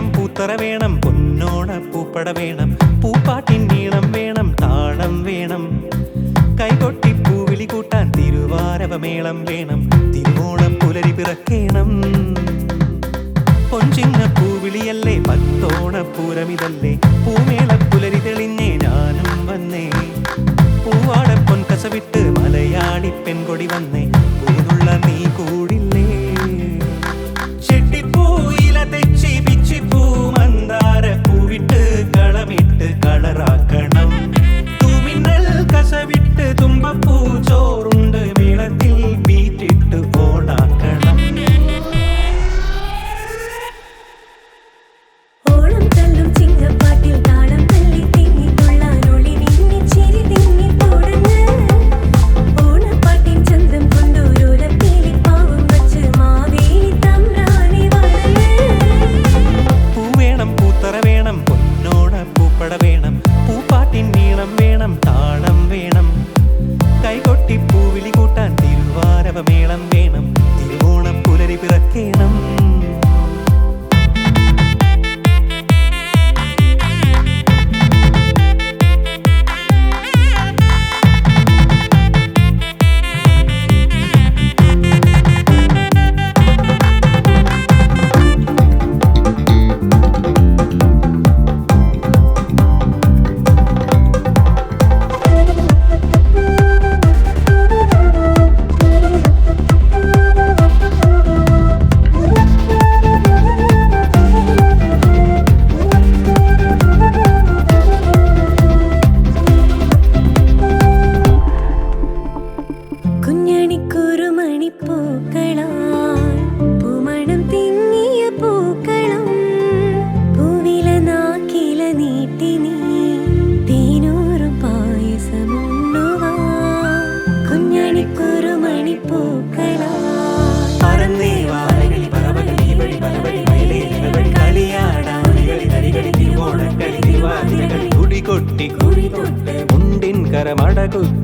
വേണം പൂത്തറ വേണം പൊന്നോണ പൂപ്പട വേണം പൂപ്പാട്ടിൻ നീളം വേണം താളം വേണം കൈകൊട്ടി പൂവിളി കൂട്ടാൻ തിരുവാരവമേളം വേണം തിരുവോണം പുലരി പിറക്കേണം പൊഞ്ചിങ്ങ പൂവിളിയല്ലേ പത്തോണപ്പൂരമിതല്ലേ പൂമേള പുലരി തെളിഞ്ഞേ ഞാനും വന്നേ പൂവാട പൊൻകസവിട്ട് മലയാളി പെൺകൊടി വന്നേ പൂനുള്ള നീ കൂടില്ലേ ചെട്ടിപ്പൂയില തെച്ചി പിച്ചിപ്പൂ മന്ദാര പൂവിട്ട് കളമിട്ട് കളറാക്കണം തൂമിന്നൽ കസവിട്ട് തുമ്പപ്പൂ ചോറുണ്ട് മേളത്തിൽ ബീറ്റിട്ട് ഓണാക്കണം വേണം പൂപ്പാട്ടിൻ നീളം വേണം താളം വേണം കൈകൊട്ടി പൂവിളി കൂട്ടാൻ തിരുവാരവമേളം വേണം തിരുവോണം പുലരി പിറക്കേണം കൊട്ടി മുണ്ടിൻ കരമടകുത്തി